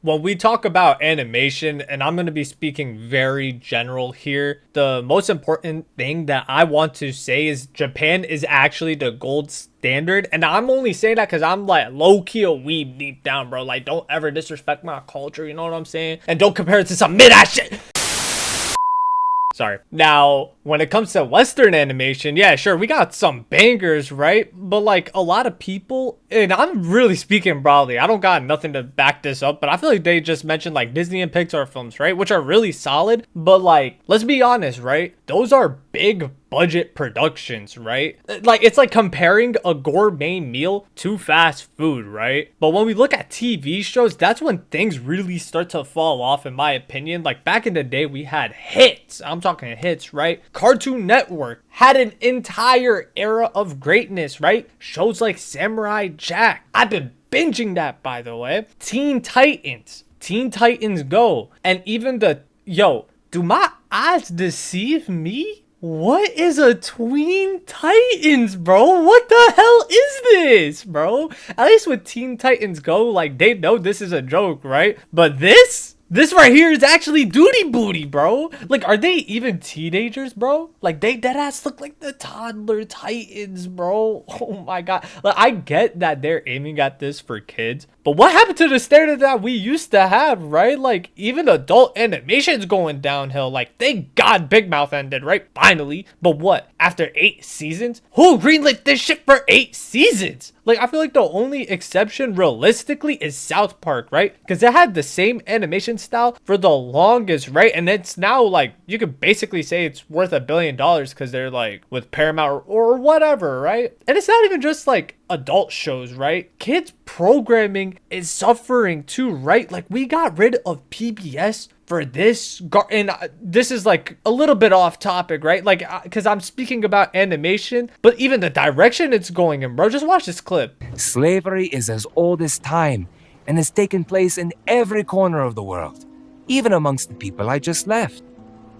when we talk about animation, and I'm going to be speaking very general here, the most important thing that I want to say is Japan is actually the gold standard. And I'm only saying that because I'm like low key a weeb deep down, bro. Like, don't ever disrespect my culture, you know what I'm saying? And don't compare it to some mid ass shit. Sorry. Now, when it comes to Western animation, yeah, sure, we got some bangers, right? But like a lot of people, and I'm really speaking broadly, I don't got nothing to back this up, but I feel like they just mentioned like Disney and Pixar films, right? Which are really solid, but like, let's be honest, right? Those are big budget productions, right? Like, it's like comparing a gourmet meal to fast food, right? But when we look at TV shows, that's when things really start to fall off, in my opinion. Like, back in the day, we had hits. I'm talking hits, right? Cartoon Network had an entire era of greatness, right? Shows like Samurai Jack. I've been binging that, by the way. Teen Titans Go, and even do my eyes deceive me? What is a Tween Titans, bro? What the hell is this, bro? At least with Teen Titans Go, like, they know this is a joke, right? But this right here is actually duty booty, bro. Like, are they even teenagers, bro? Like, they deadass look like the toddler titans, bro. Oh my god. Like, I get that they're aiming at this for kids, but what happened to the standard that we used to have, right? Like, even adult animation's going downhill. Like, thank God Big Mouth ended, right? Finally. But what? After 8 seasons? Who greenlit this shit for 8 seasons? Like, I feel like the only exception realistically is South Park, right? Because it had the same animation style for the longest, right? And it's now like, you could basically say it's worth $1 billion because they're like with Paramount or whatever, right? And it's not even just like adult shows, right? Kids programming is suffering too, right? Like, we got rid of PBS for this, and this is like a little bit off topic, right? Like, because I'm speaking about animation, but even the direction it's going in, bro. Just watch this clip. Slavery is as old as time and has taken place in every corner of the world, even amongst the people I just left.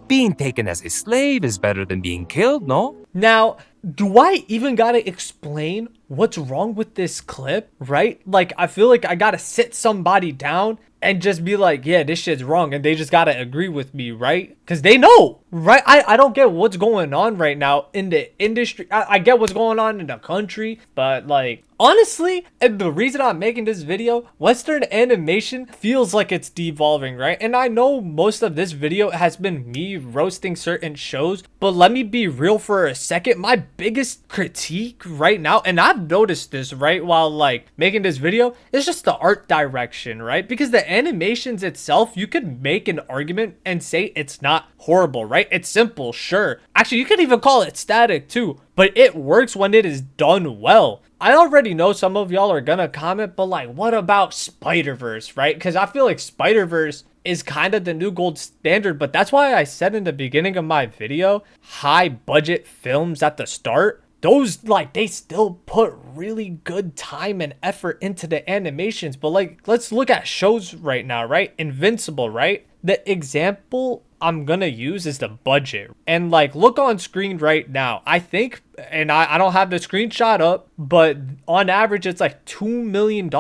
Being taken as a slave is better than being killed, no? Now, do I even gotta explain what's wrong with this clip, right? Like, I feel like I gotta sit somebody down and just be like, yeah, this shit's wrong, and they just gotta agree with me, right? Because they know, right? I don't get what's going on right now in the industry. I get what's going on in the country, but like, honestly, and the reason I'm making this video, Western animation feels like it's devolving, right? And I know most of this video has been me roasting certain shows, but let me be real for a second. My biggest critique right now, and I've noticed this, right, while like making this video, is just the art direction, right? Because the animations itself, you could make an argument and say it's not horrible, right? It's simple, sure. Actually, you could even call it static too, but it works when it is done well. I already know some of y'all are gonna comment, but like, what about Spider-Verse, right? Because I feel like Spider-Verse is kind of the new gold standard, but that's why I said in the beginning of my video, high budget films at the start, those, like, they still put really good time and effort into the animations. But like, let's look at shows right now, right? Invincible, right? The example I'm gonna use is the budget, and like, look on screen right now. I think, and I don't have the screenshot up, but on average it's like $2 million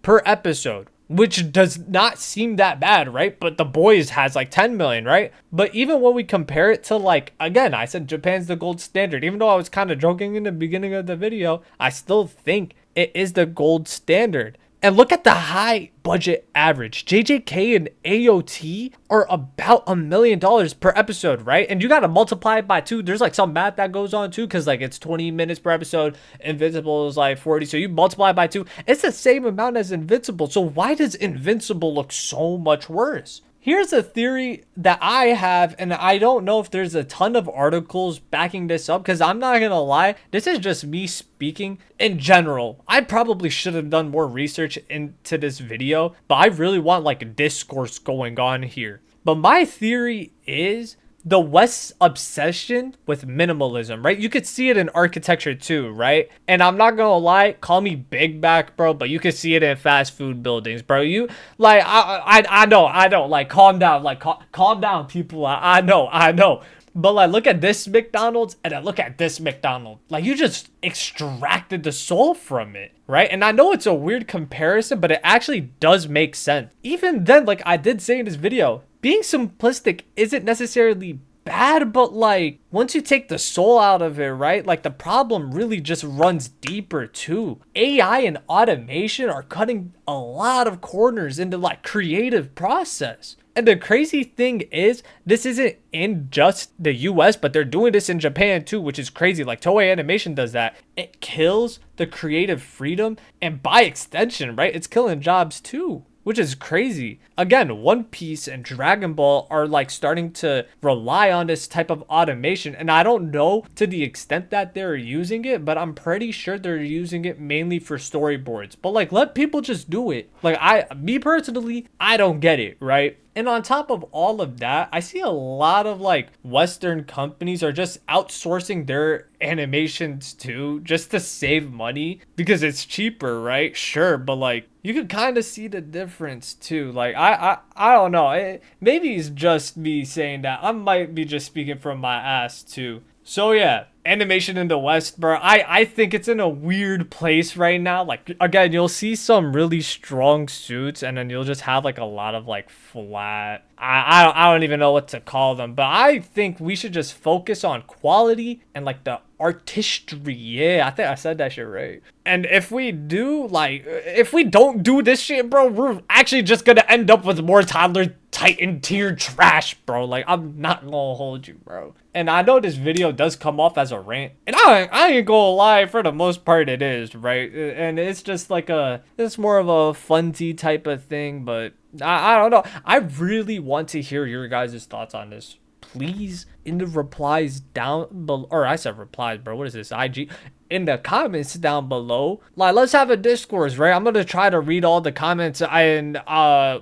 per episode, which does not seem that bad, right? But The Boys has like 10 million, right? But even when we compare it to, like, again, I said Japan's the gold standard. Even though I was kind of joking in the beginning of the video, I still think it is the gold standard. And look at the high budget average. JJK and AOT are about $1 million per episode, right? And you got to multiply it by 2. There's like some math that goes on too, because like it's 20 minutes per episode. Invincible is like 40. So you multiply by 2. It's the same amount as Invincible. So why does Invincible look so much worse? Here's a theory that I have, and I don't know if there's a ton of articles backing this up, because I'm not gonna lie, this is just me speaking in general. I probably should have done more research into this video, but I really want like a discourse going on here. But my theory is the West's obsession with minimalism, right? You could see it in architecture too, right? And I'm not gonna lie, call me big back, bro, but you could see it in fast food buildings, bro. You like, I know, like, calm down, like, calm down, people. I know. But like, look at this McDonald's and then look at this McDonald's. Like, you just extracted the soul from it, right? And I know it's a weird comparison, but it actually does make sense. Even then, like I did say in this video, being simplistic isn't necessarily bad, but like once you take the soul out of it, right, like the problem really just runs deeper too. AI and automation are cutting a lot of corners into like creative process. And the crazy thing is, this isn't in just the US, but they're doing this in Japan too, which is crazy. Like Toei Animation does that. It kills the creative freedom, and by extension, right, it's killing jobs too, which is crazy. Again, One Piece and Dragon Ball are like starting to rely on this type of automation, and I don't know to the extent that they're using it, but I'm pretty sure they're using it mainly for storyboards. But like, let people just do it. Like, me personally, I don't get it, right? And on top of all of that, I see a lot of like Western companies are just outsourcing their animations too, just to save money because it's cheaper, right? Sure, but like you could kind of see the difference too. Like I don't know. Maybe it's just me saying that. I might be just speaking from my ass too. So yeah, animation in the West, bro. I think it's in a weird place right now. Like, again, you'll see some really strong suits, and then you'll just have like a lot of like flat. I don't even know what to call them, but I think we should just focus on quality and like the artistry. Yeah, I think I said that shit right. And if we do, like, if we don't do this shit, bro, we're actually just gonna end up with more Toddler Titan tier trash, bro. Like, I'm not gonna hold you, bro. And I know this video does come off as a rant, and I ain't gonna lie, for the most part it is, right? And it's just like it's more of a funsy type of thing, but I don't know. I really want to hear your guys' thoughts on this. Please, in the replies down below, or I said replies, bro. What is this? IG? In the comments down below, like, let's have a discourse, right? I'm gonna try to read all the comments, and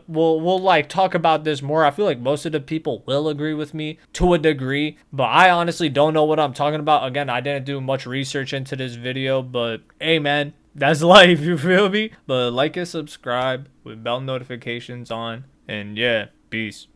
we'll like talk about this more. I feel like most of the people will agree with me to a degree, but I honestly don't know what I'm talking about. Again, I didn't do much research into this video, but hey, man, that's life, you feel me? But like and subscribe with bell notifications on, and yeah, peace.